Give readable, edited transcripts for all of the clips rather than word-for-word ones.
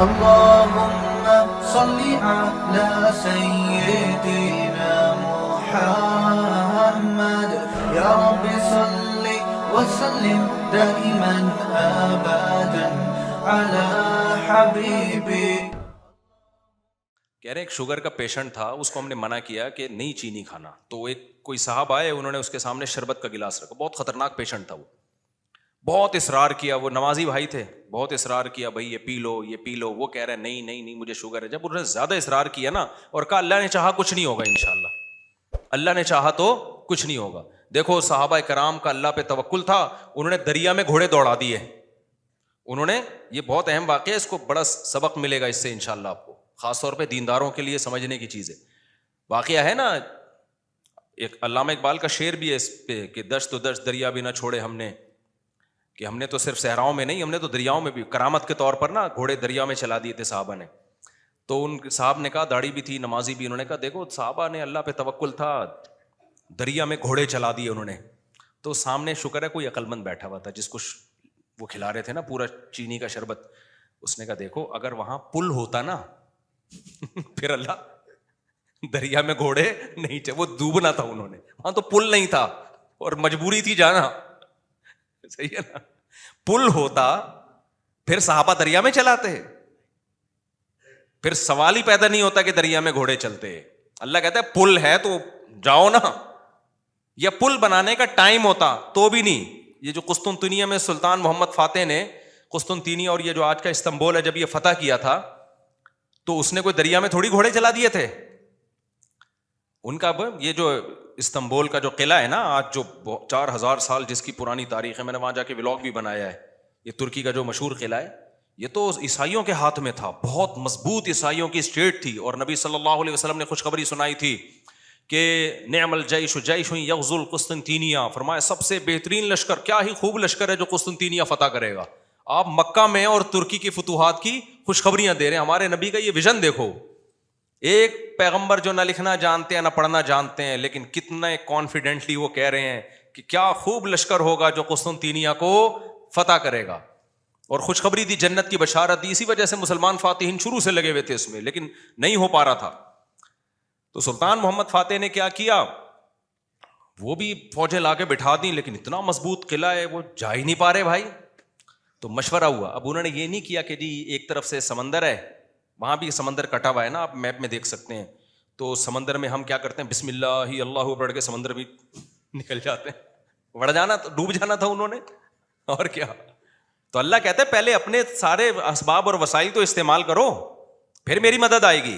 اللهم صل على سيدنا محمد يا رب صل وسلم دائما ابدا على حبيبي. کہہ رہے ایک شوگر کا پیشنٹ تھا, اس کو ہم نے منع کیا کہ نہیں چینی کھانا, تو ایک کوئی صاحب آئے, انہوں نے اس کے سامنے شربت کا گلاس رکھا, بہت خطرناک پیشنٹ تھا, وہ بہت اصرار کیا, وہ نمازی بھائی تھے, بہت اصرار کیا بھائی یہ پی لو یہ پی لو, وہ کہہ رہے نہیں نہیں نہیں مجھے شوگر ہے. جب انہوں نے زیادہ اصرار کیا نا اور کہا اللہ نے چاہا کچھ نہیں ہوگا انشاءاللہ, اللہ نے چاہا تو کچھ نہیں ہوگا. دیکھو صحابہ کرام کا اللہ پہ توکل تھا, انہوں نے دریا میں گھوڑے دوڑا دیے, انہوں نے, یہ بہت اہم واقعہ ہے, اس کو بڑا سبق ملے گا اس سے انشاءاللہ آپ کو, خاص طور پہ دینداروں کے لیے سمجھنے کی چیز ہے. واقعہ ہے نا, ایک علامہ اقبال کا شعر بھی ہے اس پہ کہ دشت و دشت دریا بھی نہ چھوڑے ہم نے, کہ ہم نے تو صرف صحراؤں میں نہیں, ہم نے تو دریاؤں میں بھی کرامت کے طور پر نا گھوڑے دریا میں چلا دیے تھے صحابہ نے. تو ان صاحب نے کہا, داڑھی بھی تھی نمازی بھی, انہوں نے کہا دیکھو صحابہ نے اللہ پہ توکل تھا, دریا میں گھوڑے چلا دیے انہوں نے. تو سامنے شکر ہے کوئی عقل مند بیٹھا ہوا تھا جس کو وہ کھلا رہے تھے نا پورا چینی کا شربت, اس نے کہا دیکھو اگر وہاں پل ہوتا نا پھر اللہ دریا میں گھوڑے نہیں چاہے, وہ ڈوبنا تھا انہوں نے, وہاں تو پل نہیں تھا اور مجبوری تھی جانا, صحیح ہے نا, پل ہوتا پھر صحابہ دریا میں چلاتے, پھر سوال ہی پیدا نہیں ہوتا کہ دریا میں گھوڑے چلتے. اللہ کہتا ہے پل ہے تو جاؤ نا, یا پل بنانے کا ٹائم ہوتا تو بھی نہیں. یہ جو قسطنطنیہ میں سلطان محمد فاتح نے قسطنطنیہ اور یہ جو آج کا استنبول ہے جب یہ فتح کیا تھا, تو اس نے کوئی دریا میں تھوڑی گھوڑے چلا دیے تھے. ان کا یہ جو استنبول کا جو قلعہ ہے نا آج جو 4000 سال جس کی پرانی تاریخ ہے, میں نے وہاں جا کے ولاگ بھی بنایا ہے, یہ ترکی کا جو مشہور قلعہ ہے, یہ تو عیسائیوں کے ہاتھ میں تھا, بہت مضبوط عیسائیوں کی اسٹیٹ تھی, اور نبی صلی اللہ علیہ وسلم نے خوشخبری سنائی تھی کہ نعم الجیش جیش یغزو القسطنطینیہ, فرمایا سب سے بہترین لشکر, کیا ہی خوب لشکر ہے جو قسطنطینیہ فتح کرے گا. آپ مکہ میں اور ترکی کی فتوحات کی خوشخبریاں دے رہے ہیں. ہمارے نبی کا یہ ویژن دیکھو, ایک پیغمبر جو نہ لکھنا جانتے ہیں نہ پڑھنا جانتے ہیں, لیکن کتنے کانفیڈنٹلی وہ کہہ رہے ہیں کہ کیا خوب لشکر ہوگا جو قسطنطینیہ کو فتح کرے گا, اور خوشخبری دی, جنت کی بشارت دی. اسی وجہ سے مسلمان فاتحین شروع سے لگے ہوئے تھے اس میں, لیکن نہیں ہو پا رہا تھا. تو سلطان محمد فاتح نے کیا کیا, وہ بھی فوجیں لا کے بٹھا دیں, لیکن اتنا مضبوط قلعہ ہے وہ جا ہی نہیں پا رہے بھائی. تو مشورہ ہوا, اب انہوں نے یہ نہیں کیا کہ جی ایک طرف سے سمندر ہے, وہاں بھی سمندر کٹا ہوا ہے نا, آپ میپ میں دیکھ سکتے ہیں, تو سمندر میں ہم کیا کرتے ہیں, بسم اللہ اللہ پڑھ کے سمندر بھی نکل جاتے ہیں, بڑھ جانا, ڈوب جانا تھا انہوں نے, اور کیا. تو اللہ کہتا ہے پہلے اپنے سارے اسباب اور وسائل تو استعمال کرو, پھر میری مدد آئے گی.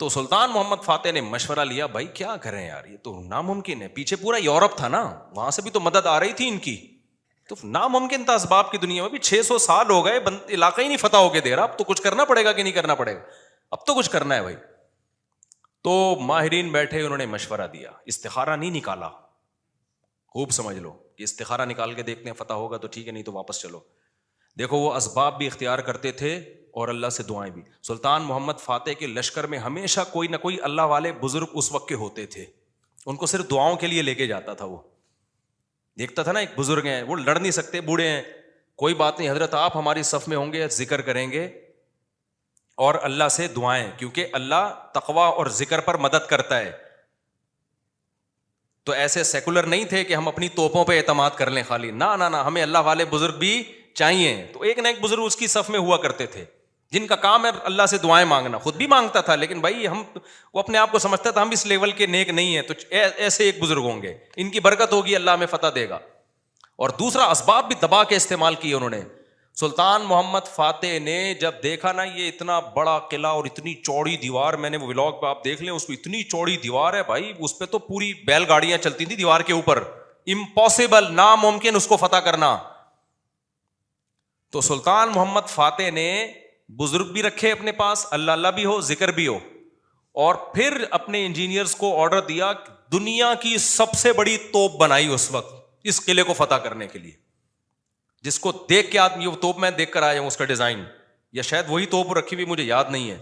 تو سلطان محمد فاتح نے مشورہ لیا, بھائی کیا کریں یار, یہ تو ناممکن ہے, پیچھے پورا یورپ تھا نا, وہاں سے بھی تو مدد آ رہی تھی ان کی, تو ناممکن تھا اسباب کی دنیا میں بھی. 600 سال ہو گئے, علاقہ ہی نہیں فتح ہو کے دے رہا, اب تو کچھ کرنا پڑے گا کہ نہیں کرنا پڑے گا, اب تو کچھ کرنا ہے بھائی. تو ماہرین بیٹھے, انہوں نے مشورہ دیا, استخارہ نہیں نکالا, خوب سمجھ لو کہ استخارہ نکال کے دیکھتے ہیں فتح ہوگا تو ٹھیک ہے, نہیں تو واپس چلو. دیکھو وہ اسباب بھی اختیار کرتے تھے اور اللہ سے دعائیں بھی. سلطان محمد فاتح کے لشکر میں ہمیشہ کوئی نہ کوئی اللہ والے بزرگ اس وقت کے ہوتے تھے, ان کو صرف دعاؤں کے لیے لے کے جاتا تھا. وہ دیکھتا تھا نا ایک بزرگ ہیں, وہ لڑ نہیں سکتے, بوڑھے ہیں, کوئی بات نہیں حضرت آپ ہماری صف میں ہوں گے, ذکر کریں گے اور اللہ سے دعائیں, کیونکہ اللہ تقوی اور ذکر پر مدد کرتا ہے. تو ایسے سیکولر نہیں تھے کہ ہم اپنی توپوں پہ اعتماد کر لیں خالی, نہ نہ نہ, ہمیں اللہ والے بزرگ بھی چاہیے. تو ایک نہ ایک بزرگ اس کی صف میں ہوا کرتے تھے جن کا کام ہے اللہ سے دعائیں مانگنا. خود بھی مانگتا تھا, لیکن بھائی وہ اپنے آپ کو سمجھتا تھا ہم اس لیول کے نیک نہیں ہیں, تو ایسے ایک بزرگ ہوں گے, ان کی برکت ہوگی, اللہ ہمیں فتح دے گا. اور دوسرا اسباب بھی دبا کے استعمال کیے انہوں نے. سلطان محمد فاتح نے جب دیکھا نا یہ اتنا بڑا قلعہ اور اتنی چوڑی دیوار, میں نے وہ ولاگ پہ آپ دیکھ لیں, اس پہ اتنی چوڑی دیوار ہے بھائی, اس پہ تو پوری بیل گاڑیاں چلتی تھیں دیوار کے اوپر, امپاسبل, ناممکن اس کو فتح کرنا. تو سلطان محمد فاتح نے بزرگ بھی رکھے اپنے پاس, اللہ اللہ بھی ہو, ذکر بھی ہو, اور پھر اپنے انجینئرز کو آرڈر دیا, دنیا کی سب سے بڑی توپ بنائی اس وقت اس قلعے کو فتح کرنے کے لیے, جس کو دیکھ کے آدمی, وہ توپ میں دیکھ کر آیا ہوں اس کا ڈیزائن, یا شاید وہی توپ رکھی ہوئی مجھے یاد نہیں ہے.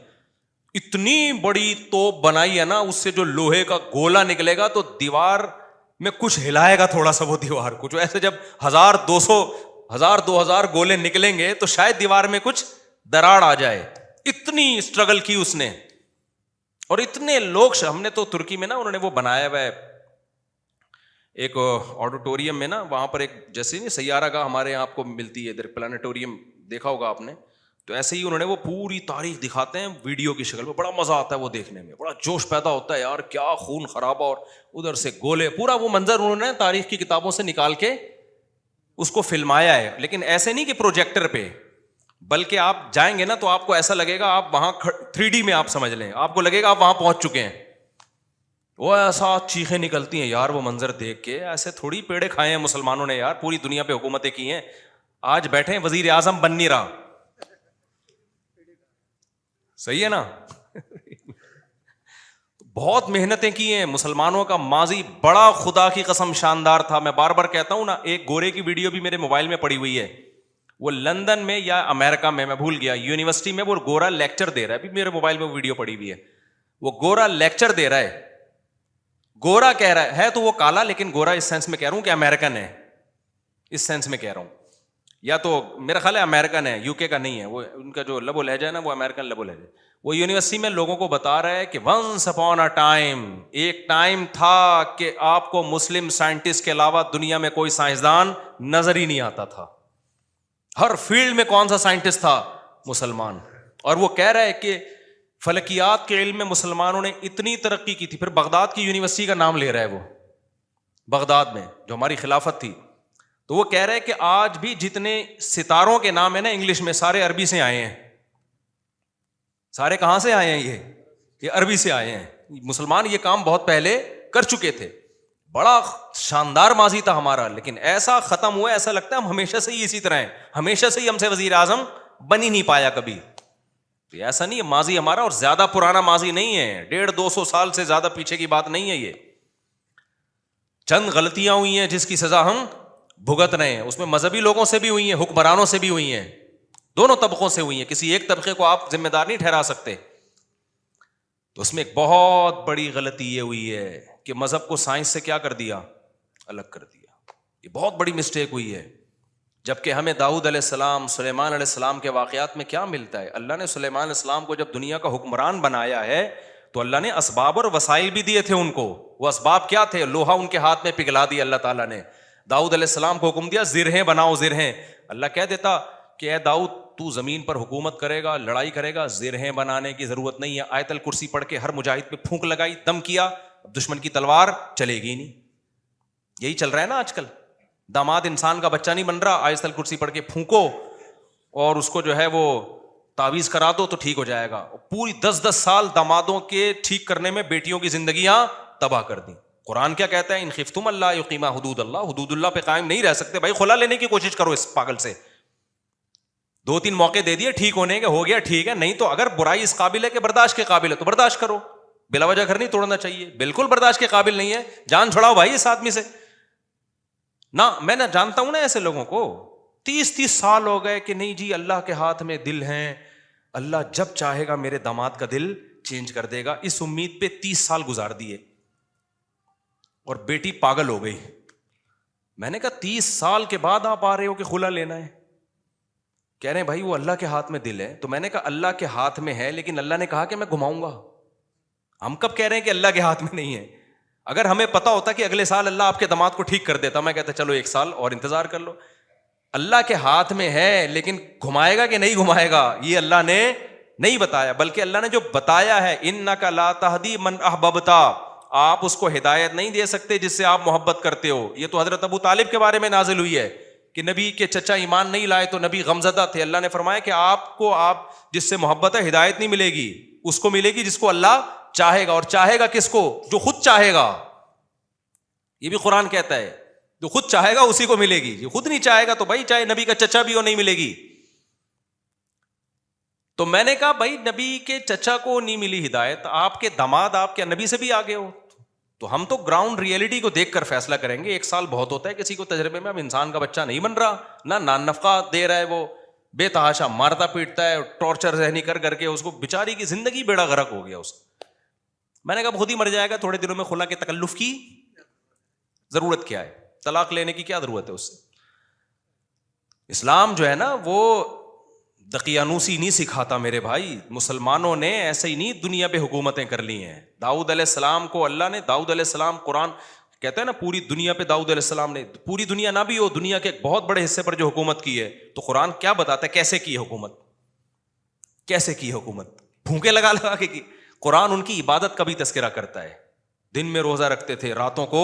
اتنی بڑی توپ بنائی ہے نا, اس سے جو لوہے کا گولا نکلے گا تو دیوار میں کچھ ہلائے گا تھوڑا سا, وہ دیوار کچھ ایسے جب 1200 1000 2000 گولے نکلیں گے تو شاید دیوار میں کچھ دراڑ آ جائے. اتنی اسٹرگل کی اس نے, اور اتنے لوگ. ہم نے تو ترکی میں نا انہوں نے وہ بنایا ہوا ہے ایک آڈیٹوریم میں نا, وہاں پر ایک جیسے نہیں سیارہ گاہ ہمارے یہاں آپ کو ملتی ہے ادھر پلانیٹوریم, دیکھا ہوگا آپ نے, تو ایسے ہی انہوں نے وہ پوری تاریخ دکھاتے ہیں ویڈیو کی شکل میں. بڑا مزہ آتا ہے وہ دیکھنے میں, بڑا جوش پیدا ہوتا ہے یار, کیا خون خرابہ, اور ادھر سے گولے, پورا وہ منظر انہوں نے تاریخ کی کتابوں سے نکال کے اس کو فلمایا ہے. لیکن ایسے نہیں کہ پروجیکٹر پہ, بلکہ آپ جائیں گے نا تو آپ کو ایسا لگے گا آپ وہاں 3D میں آپ سمجھ لیں, آپ کو لگے گا آپ وہاں پہنچ چکے ہیں. وہ ایسا چیخیں نکلتی ہیں یار وہ منظر دیکھ کے, ایسے تھوڑی پیڑے کھائے ہیں مسلمانوں نے یار, پوری دنیا پہ حکومتیں کی ہیں, آج بیٹھے ہیں وزیر اعظم بن نہیں رہا. صحیح ہے نا. بہت محنتیں کی ہیں مسلمانوں کا ماضی بڑا خدا کی قسم شاندار تھا. میں بار بار کہتا ہوں نا, ایک گورے کی ویڈیو بھی میرے موبائل میں پڑی ہوئی ہے, وہ لندن میں یا امریکہ میں بھول گیا, یونیورسٹی میں وہ گورا لیکچر دے رہا ہے, ابھی میرے موبائل میں ویڈیو پڑی ہوئی ہے. وہ گورا لیکچر دے رہا ہے, گورا کہہ رہا ہے تو وہ کالا, لیکن گورا اس سینس میں کہہ رہا ہوں کہ امریکن ہے, اس سینس میں کہہ رہا ہوں, یا تو میرا خیال ہے امریکن ہے, یو کے کا نہیں ہے, وہ ان کا جو لب و لہجہ ہے نا وہ امریکن لب و لہجہ. وہ یونیورسٹی میں لوگوں کو بتا رہا ہے کہ ونس اپون اے ٹائم, ایک ٹائم تھا کہ آپ کو مسلم سائنٹسٹ کے علاوہ دنیا میں کوئی سائنسدان نظر ہی نہیں آتا تھا. ہر فیلڈ میں کون سا سائنٹسٹ تھا؟ مسلمان. اور وہ کہہ رہا ہے کہ فلکیات کے علم میں مسلمانوں نے اتنی ترقی کی تھی. پھر بغداد کی یونیورسٹی کا نام لے رہا ہے وہ, بغداد میں جو ہماری خلافت تھی. تو وہ کہہ رہے ہیں کہ آج بھی جتنے ستاروں کے نام ہیں نا انگلش میں, سارے عربی سے آئے ہیں. سارے کہاں سے آئے ہیں؟ یہ عربی سے آئے ہیں. مسلمان یہ کام بہت پہلے کر چکے تھے. بڑا شاندار ماضی تھا ہمارا, لیکن ایسا ختم ہوا, ایسا لگتا ہے ہم ہمیشہ سے ہی اسی طرح ہیں, ہمیشہ سے ہی ہم سے وزیر اعظم بن ہی نہیں پایا کبھی. تو ایسا نہیں ہے, ماضی ہمارا اور زیادہ پرانا ماضی نہیں ہے, 150-200 سال سے زیادہ پیچھے کی بات نہیں ہے. یہ چند غلطیاں ہوئی ہیں جس کی سزا ہم بھگت رہے ہیں. اس میں مذہبی لوگوں سے بھی ہوئی ہیں, حکمرانوں سے بھی ہوئی ہیں, دونوں طبقوں سے ہوئی ہیں. کسی ایک طبقے کو آپ ذمہ دار نہیں ٹھہرا سکتے. تو اس میں ایک بہت بڑی غلطی یہ ہوئی ہے کہ مذہب کو سائنس سے کیا کر دیا؟ الگ کر دیا. یہ بہت بڑی مسٹیک ہوئی ہے. جبکہ ہمیں داؤد علیہ السلام, سلیمان علیہ السلام کے واقعات میں کیا ملتا ہے؟ اللہ نے سلیمان علیہ السلام کو جب دنیا کا حکمران بنایا ہے تو اللہ نے اسباب اور وسائل بھی دیے تھے ان کو. وہ اسباب کیا تھے؟ لوہا ان کے ہاتھ میں پگھلا دیا اللہ تعالیٰ نے. داؤد علیہ السلام کو حکم دیا زرہیں بناؤ, زرہیں. اللہ کہہ دیتا کہ اے داؤد تو زمین پر حکومت کرے گا, لڑائی کرے گا, زرہیں بنانے کی ضرورت نہیں ہے. آیت الکرسی پڑھ کے ہر مجاہد پہ پھونک لگائی, دم کیا, دشمن کی تلوار چلے گی نہیں. یہی چل رہا ہے نا آج کل. داماد انسان کا بچہ نہیں بن رہا, آیت الکرسی پڑھ کے پھونکو اور اس کو جو ہے وہ تعویذ کرا دو تو ٹھیک ہو جائے گا. پوری 10-10 سال دامادوں کے ٹھیک کرنے میں بیٹیوں کی زندگیاں تباہ کر دیں. قرآن کیا کہتا ہے؟ ان خفتم اللہ یقیما حدود اللہ, حدود اللہ پہ قائم نہیں رہ سکتے بھائی, خلا لینے کی کوشش کرو اس پاگل سے. 2-3 موقع دے دیے ٹھیک ہونے کے, ہو گیا ٹھیک ہے, نہیں تو اگر برائی اس قابل ہے کہ برداشت کے قابل ہے تو برداشت کرو. بلا وجہ گھر نہیں توڑنا چاہیے, بالکل برداشت کے قابل نہیں ہے, جان چھڑاؤ بھائی اس آدمی سے. نہ میں نہ جانتا ہوں نا ایسے لوگوں کو, 30 سال ہو گئے کہ نہیں جی اللہ کے ہاتھ میں دل ہیں, اللہ جب چاہے گا میرے داماد کا دل چینج کر دے گا. اس امید پہ 30 سال گزار دیے اور بیٹی پاگل ہو گئی. میں نے کہا 30 سال کے بعد آپ آ رہے ہو کہ خلا لینا ہے؟ کہہ رہے ہیں بھائی وہ اللہ کے ہاتھ میں دل ہے. تو میں نے کہا اللہ کے ہاتھ میں ہے, لیکن اللہ نے کہا کہ میں گھماؤں گا. ہم کب کہہ رہے ہیں کہ اللہ کے ہاتھ میں نہیں ہے؟ اگر ہمیں پتا ہوتا کہ اگلے سال اللہ آپ کے داماد کو ٹھیک کر دیتا, میں کہتا چلو 1 سال اور انتظار کر لو. اللہ کے ہاتھ میں ہے, لیکن گھمائے گا کہ نہیں گھمائے گا یہ اللہ نے نہیں بتایا. بلکہ اللہ نے جو بتایا ہے انک لا تہدی من احببت, آپ اس کو ہدایت نہیں دے سکتے جس سے آپ محبت کرتے ہو. یہ تو حضرت ابو طالب کے بارے میں نازل ہوئی ہے کہ نبی کے چچا ایمان نہیں لائے تو نبی غمزدہ تھے. اللہ نے فرمایا کہ آپ جس سے محبت ہے ہدایت نہیں ملے گی, اس کو ملے گی جس کو اللہ چاہے گا. اور چاہے گا کس کو؟ جو خود چاہے گا. یہ بھی قرآن کہتا ہے جو خود چاہے گا اسی کو ملے گی, جو خود نہیں چاہے گا تو بھائی چاہے نبی کا چچا بھی ہو نہیں ملے گی. تو میں نے کہا بھائی نبی کے چچا کو نہیں ملی ہدایت, آپ کے داماد آپ کے نبی سے بھی آگے ہو. تو ہم تو گراؤنڈ ریئلٹی کو دیکھ کر فیصلہ کریں گے. 1 سال بہت ہوتا ہے کسی کو تجربے میں. اب انسان کا بچہ نہیں بن رہا, نہ نان نفقہ دے رہا ہے, وہ بے تحاشا مارتا پیٹتا ہے, ٹارچر ذہنی کر کے اس کو بیچاری کی زندگی بیڑا غرق ہو گیا اس. میں نے کہا خود ہی مر جائے گا, تھوڑے دنوں میں خلا کے تکلف کی ضرورت کیا ہے؟ طلاق لینے کی کیا ضرورت ہے اس سے؟ اسلام جو ہے نا وہ دقیانوسی نہیں سکھاتا میرے بھائی. مسلمانوں نے ایسے ہی نہیں دنیا پہ حکومتیں کر لی ہیں. داؤد علیہ السلام کو اللہ نے, داؤد علیہ السلام, قرآن کہتا ہے نا پوری دنیا پہ داؤد علیہ السلام نے, پوری دنیا نہ بھی ہو, دنیا کے ایک بہت بڑے حصے پر جو حکومت کی ہے, تو قرآن کیا بتاتا ہے کیسے کی حکومت, کیسے کی حکومت, پھونکے لگا لگا کے کی. قرآن ان کی عبادت کا بھی تذکرہ کرتا ہے, دن میں روزہ رکھتے تھے, راتوں کو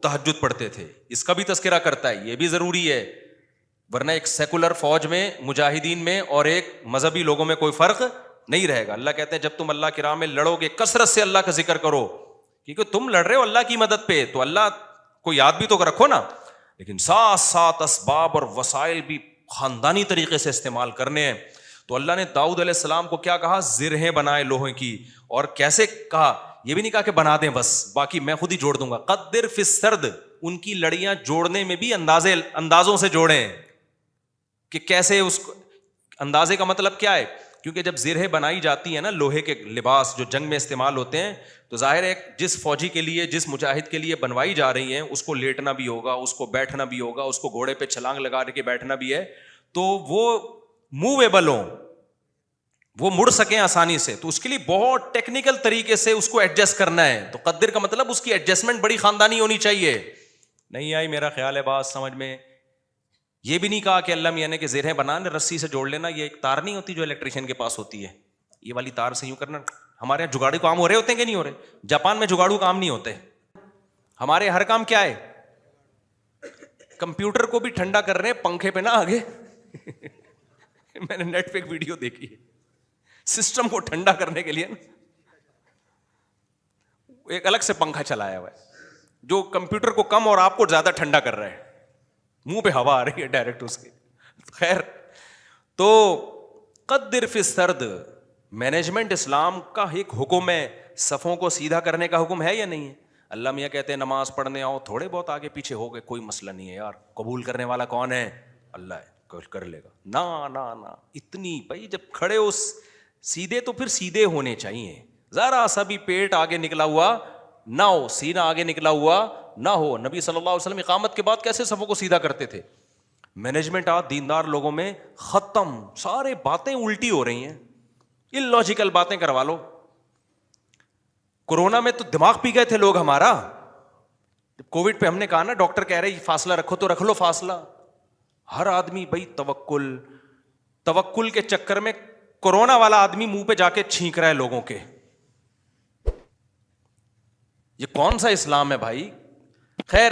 تہجد پڑھتے تھے, اس کا بھی تذکرہ کرتا ہے, یہ بھی ضروری ہے. ورنہ ایک سیکولر فوج میں, مجاہدین میں اور ایک مذہبی لوگوں میں کوئی فرق نہیں رہے گا. اللہ کہتے ہیں جب تم اللہ کی راہ میں لڑو گے کثرت سے اللہ کا ذکر کرو, کیونکہ تم لڑ رہے ہو اللہ کی مدد پہ, تو اللہ کو یاد بھی تو رکھو نا, لیکن ساتھ ساتھ اسباب اور وسائل بھی خاندانی طریقے سے استعمال کرنے ہیں. تو اللہ نے داؤد علیہ السلام کو کیا کہا, زرہیں بنائے لوہے کی, اور کیسے کہا, یہ بھی نہیں کہا کہ بنا دیں بس باقی میں خود ہی جوڑ دوں گا. قدر فی السرد, ان کی لڑیاں جوڑنے میں بھی اندازوں سے جوڑیں, کہ کیسے اس اندازے کا مطلب کیا ہے, کیونکہ جب زرہیں بنائی جاتی ہیں نا لوہے کے لباس جو جنگ میں استعمال ہوتے ہیں, تو ظاہر ہے جس فوجی کے لیے, جس مجاہد کے لیے بنوائی جا رہی ہیں, اس کو لیٹنا بھی ہوگا, اس کو بیٹھنا بھی ہوگا, اس کو گھوڑے پہ چھلانگ لگا کے بیٹھنا بھی ہے, تو وہ موویبل ہوں, وہ مڑ سکیں آسانی سے, تو اس کے لیے بہت ٹیکنیکل طریقے سے اس کو ایڈجسٹ کرنا ہے. تو قدر کا مطلب اس کی ایڈجسٹمنٹ بڑی خاندانی ہونی چاہیے. نہیں آئی میرا خیال ہے بات سمجھ میں. یہ بھی نہیں کہا کہ اللہ میاں نے کہ زرہیں بنانے رسی سے جوڑ لینا, یہ ایک تار نہیں ہوتی جو الیکٹریشین کے پاس ہوتی ہے, یہ والی تار سے یوں کرنا. ہمارے یہاں جگاڑو کام ہو رہے ہوتے ہیں کہ نہیں ہو رہے؟ جاپان میں جگاڑو کام نہیں ہوتے. ہمارے ہر کام کیا ہے, کمپیوٹر کو بھی ٹھنڈا کر رہے ہیں پنکھے پہ نا آگے. میں نے نیٹ پہ ایک ویڈیو دیکھی ہے, سسٹم کو ٹھنڈا کرنے کے لیے ایک الگ سے پنکھا چلایا ہوا ہے جو کمپیوٹر کو کم اور آپ کو زیادہ ٹھنڈا کر رہا ہے, منہ پہ ہوا آ رہی ہے ڈائریکٹ اس کی. خیر, تو قدر فی السرد, مینجمنٹ اسلام کا ایک حکم ہے. صفوں کو سیدھا کرنے کا حکم ہے یا نہیں ہے؟ اللہ میاں کہتے ہیں نماز پڑھنے آؤ, تھوڑے بہت آگے پیچھے ہو گئے کوئی مسئلہ نہیں ہے یار, قبول کرنے والا کون ہے؟ اللہ ہے, کر لے گا. نہ اتنی بھائی جب کھڑے ہو سیدھے تو پھر سیدھے ہونے چاہیے, ذرا سا بھی پیٹ آگے نکلا ہوا نہ ہو, سینہ آگے نکلا ہوا نہ ہو. نبی صلی اللہ علیہ وسلم اقامت کے بعد کیسے صفوں کو سیدھا کرتے تھے. مینجمنٹ آج دیندار لوگوں میں ختم, سارے باتیں الٹی ہو رہی ہیں, اللاجیکل باتیں کروا لو. کورونا میں تو دماغ پی گئے تھے لوگ ہمارا. جب کووڈ پہ ہم نے کہا نا ڈاکٹر کہہ رہے فاصلہ رکھو تو رکھ لو فاصلہ, ہر آدمی بھائی توکل کے چکر میں کورونا والا آدمی منہ پہ جا کے چھینک رہا ہے لوگوں کے. یہ کون سا اسلام ہے بھائی؟ خیر,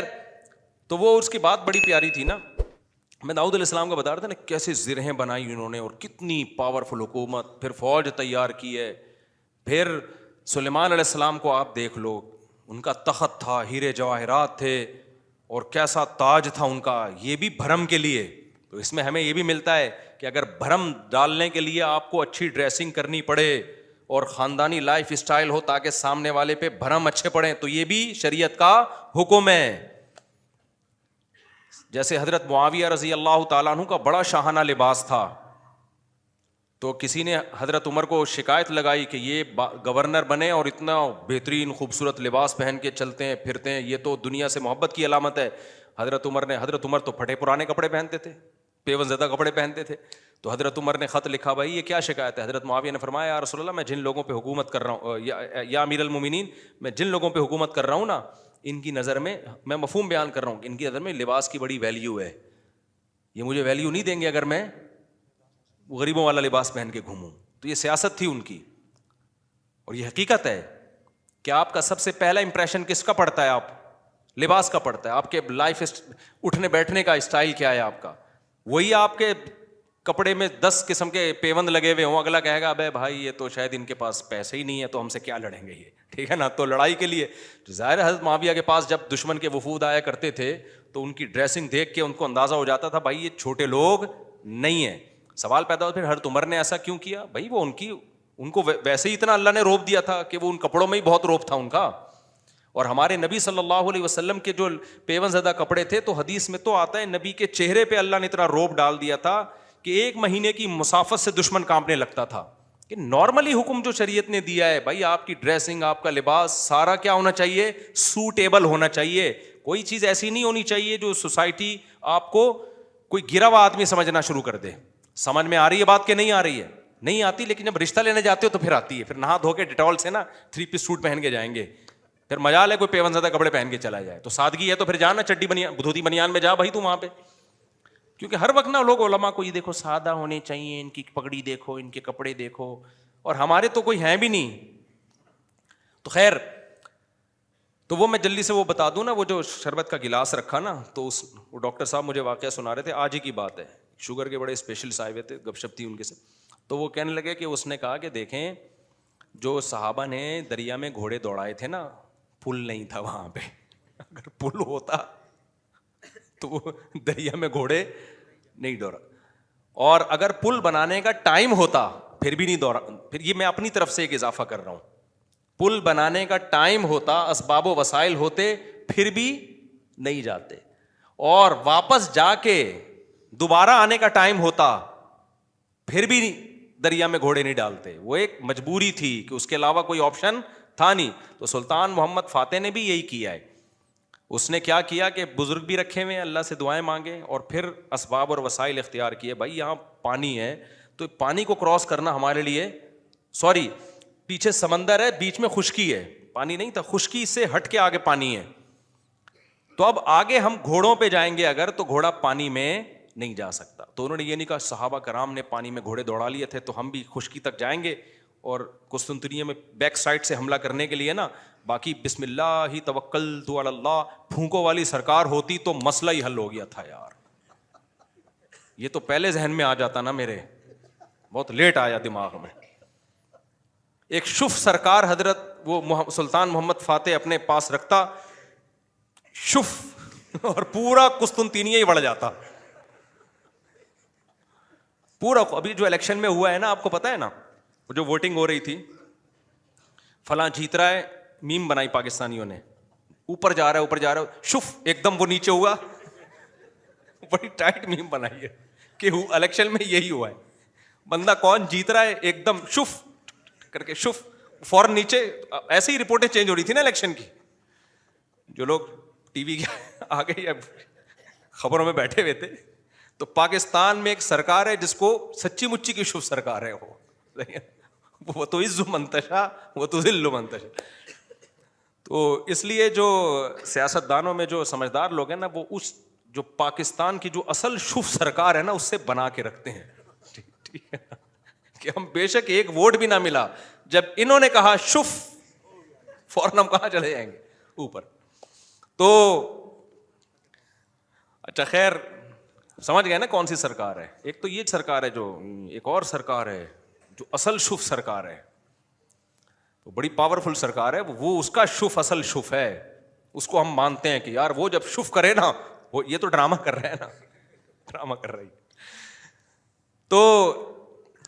تو وہ اس کی بات بڑی پیاری تھی نا. میں داؤد علیہ السلام کا بتا رہا تھا نا کیسے زرہیں بنائی انہوں نے, اور کتنی پاورفل حکومت, پھر فوج تیار کی ہے. پھر سلیمان علیہ السلام کو آپ دیکھ لو, ان کا تخت تھا, ہیرے جواہرات تھے, اور کیسا تاج تھا ان کا, یہ بھی بھرم کے لیے. تو اس میں ہمیں یہ بھی ملتا ہے کہ اگر بھرم ڈالنے کے لیے آپ کو اچھی ڈریسنگ کرنی پڑے اور خاندانی لائف اسٹائل ہو تاکہ سامنے والے پہ بھرم اچھے پڑیں, تو یہ بھی شریعت کا حکم ہے. جیسے حضرت معاویہ رضی اللہ تعالیٰ عنہ کا بڑا شاہانہ لباس تھا, تو کسی نے حضرت عمر کو شکایت لگائی کہ یہ گورنر بنے اور اتنا بہترین خوبصورت لباس پہن کے چلتے ہیں پھرتے ہیں, یہ تو دنیا سے محبت کی علامت ہے. حضرت عمر تو پھٹے پرانے کپڑے پہنتے تھے, پیون زدہ کپڑے پہنتے تھے. تو حضرت عمر نے خط لکھا, بھائی یہ کیا شکایت ہے؟ حضرت معاویہ نے فرمایا یا رسول اللہ, میں جن لوگوں پہ حکومت کر رہا ہوں, یا امیر المومنین, میں جن لوگوں پہ حکومت کر رہا ہوں نا, ان کی نظر میں, میں مفہوم بیان کر رہا ہوں, ان کی نظر میں لباس کی بڑی ویلیو ہے. یہ مجھے ویلیو نہیں دیں گے اگر میں غریبوں والا لباس پہن کے گھوموں. تو یہ سیاست تھی ان کی, اور یہ حقیقت ہے کہ آپ کا سب سے پہلا امپریشن کس کا پڑتا ہے؟ آپ لباس کا پڑتا ہے. آپ کے لائف اٹھنے بیٹھنے کا اسٹائل کیا ہے آپ کا, وہی آپ کے کپڑے میں 10 قسم کے پیوند لگے ہوئے ہوں, اگلا کہے گا ابے بھائی یہ تو شاید ان کے پاس پیسے ہی نہیں ہے تو ہم سے کیا لڑیں گے یہ, ٹھیک ہے نا. تو لڑائی کے لیے ظاہر حضرت معاویہ کے پاس جب دشمن کے وفود آیا کرتے تھے تو ان کی ڈریسنگ دیکھ کے ان کو اندازہ ہو جاتا تھا بھائی یہ چھوٹے لوگ نہیں ہیں. سوال پیدا ہوا پھر حضرت عمر نے ایسا کیوں کیا؟ بھائی وہ ان کو ویسے ہی اتنا اللہ نے روب دیا تھا کہ وہ ان کپڑوں میں ہی بہت روب تھا ان کا. اور ہمارے نبی صلی اللہ علیہ وسلم کے جو پیون زدہ کپڑے تھے, تو حدیث میں تو آتا ہے نبی کے چہرے پہ اللہ نے اتنا روب ڈال دیا تھا کہ 1 مہینے کی مسافت سے دشمن کانپنے لگتا تھا. کہ نارملی حکم جو شریعت نے دیا ہے بھائی, آپ کی ڈریسنگ, آپ کا لباس سارا کیا ہونا چاہیے؟ سوٹیبل ہونا چاہیے. کوئی چیز ایسی نہیں ہونی چاہیے جو سوسائٹی آپ کو کوئی گرا ہوا آدمی سمجھنا شروع کر دے. سمجھ میں آ رہی ہے بات کہ نہیں آ رہی ہے؟ نہیں آتی, لیکن جب رشتہ لینے جاتے ہو تو پھر آتی ہے. پھر نہا دھو کے ڈیٹول سے نا 3 پیس سوٹ پہن کے جائیں گے, پھر مجال ہے کوئی پیون زدہ کپڑے پہن کے چلا جائے. تو سادگی ہے تو پھر جانا چڈی بنیان دھوتی بنیان میں جا بھائی تو وہاں پہ. کیونکہ ہر وقت نا لوگ علماء کو یہ دیکھو سادہ ہونے چاہیے, ان کی پگڑی دیکھو, ان کے کپڑے دیکھو, اور ہمارے تو کوئی ہیں بھی نہیں. تو خیر, تو وہ میں جلدی سے وہ بتا دوں نا, وہ جو شربت کا گلاس رکھا نا, تو وہ ڈاکٹر صاحب مجھے واقعہ سنا رہے تھے, آج ہی کی بات ہے, شوگر کے بڑے اسپیشلسٹ آئے ہوئے تھے, گپ شپ تھی ان کے سے. تو وہ کہنے لگے کہ اس نے کہا کہ دیکھیں جو صحابہ نے دریا میں گھوڑے دوڑائے تھے نا, پل نہیں تھا وہاں پہ. اگر پل ہوتا تو وہ دریا میں گھوڑے نہیں دوڑا, اور اگر پل بنانے کا ٹائم ہوتا پھر بھی نہیں دوڑا. پھر یہ میں اپنی طرف سے ایک اضافہ کر رہا ہوں, پل بنانے کا ٹائم ہوتا, اسباب و وسائل ہوتے, پھر بھی نہیں جاتے, اور واپس جا کے دوبارہ آنے کا ٹائم ہوتا پھر بھی دریا میں گھوڑے نہیں ڈالتے. وہ ایک مجبوری تھی کہ اس کے علاوہ کوئی آپشن تھا نہیں. تو سلطان محمد فاتح نے بھی یہی کیا ہے. اس نے کیا کیا کہ بزرگ بھی رکھے ہوئے, اللہ سے دعائیں مانگے, اور پھر اسباب اور وسائل اختیار کیے. بھائی یہاں پانی ہے تو پانی کو کراس کرنا ہمارے لیے, سوری پیچھے سمندر ہے, بیچ میں خشکی ہے, پانی نہیں تھا, خشکی سے ہٹ کے آگے پانی ہے. تو اب آگے ہم گھوڑوں پہ جائیں گے اگر, تو گھوڑا پانی میں نہیں جا سکتا. تو انہوں نے یہ نہیں کہا صحابہ کرام نے پانی میں گھوڑے دوڑا لیے تھے تو ہم بھی خشکی تک جائیں گے, اور قسطنطنیہ میں بیک سائڈ سے حملہ کرنے کے لیے نا, باقی بسم اللہ ہی توکلت علی اللہ پھونکوں والی سرکار ہوتی تو مسئلہ ہی حل ہو گیا تھا یار. یہ تو پہلے ذہن میں آ جاتا نا, میرے بہت لیٹ آیا دماغ میں. ایک شف سرکار حضرت وہ سلطان محمد فاتح اپنے پاس رکھتا شف, اور پورا قسطنطنیہ ہی بڑھ جاتا پورا. ابھی جو الیکشن میں ہوا ہے نا, آپ کو پتا ہے نا, جو ووٹنگ ہو رہی تھی, فلاں جیت رہا ہے, میم بنائی پاکستانیوں نے, اوپر جا رہا ہے اوپر جا رہا ہے, شف ایک دم وہ نیچے ہوا, بڑی ٹائٹ میم بنائی ہے کہ الیکشن میں یہی ہوا ہے. بندہ کون جیت رہا ہے, ایک دم شف کر کے شف, فوراً نیچے. ایسے ہی رپورٹیں چینج ہو رہی تھی نا الیکشن کی, جو لوگ ٹی وی کے آگے یا خبروں میں بیٹھے ہوئے تھے. تو پاکستان میں ایک سرکار ہے جس کو سچی مچی کی شف سرکار ہے, وہ تو عز منتشا وہ تو ذل منتشا. تو اس لیے جو سیاست دانوں میں جو سمجھدار لوگ ہیں نا, وہ اس جو پاکستان کی جو اصل شف سرکار ہے نا, اس سے بنا کے رکھتے ہیں. ٹھیک ہے کہ ہم بے شک ایک ووٹ بھی نہ ملا, جب انہوں نے کہا شف, فوراً ہم کہاں چلے جائیں گے اوپر. تو اچھا خیر, سمجھ گئے نا کون سی سرکار ہے. ایک تو یہ سرکار ہے, جو ایک اور سرکار ہے جو اصل شف سرکار ہے, وہ بڑی پاورفل سرکار ہے, وہ اس کا شف اصل شف ہے, اس کو ہم مانتے ہیں کہ یار وہ جب شف کرے نا, وہ یہ تو ڈرامہ کر رہے ہیں نا, ڈرامہ کر رہی. تو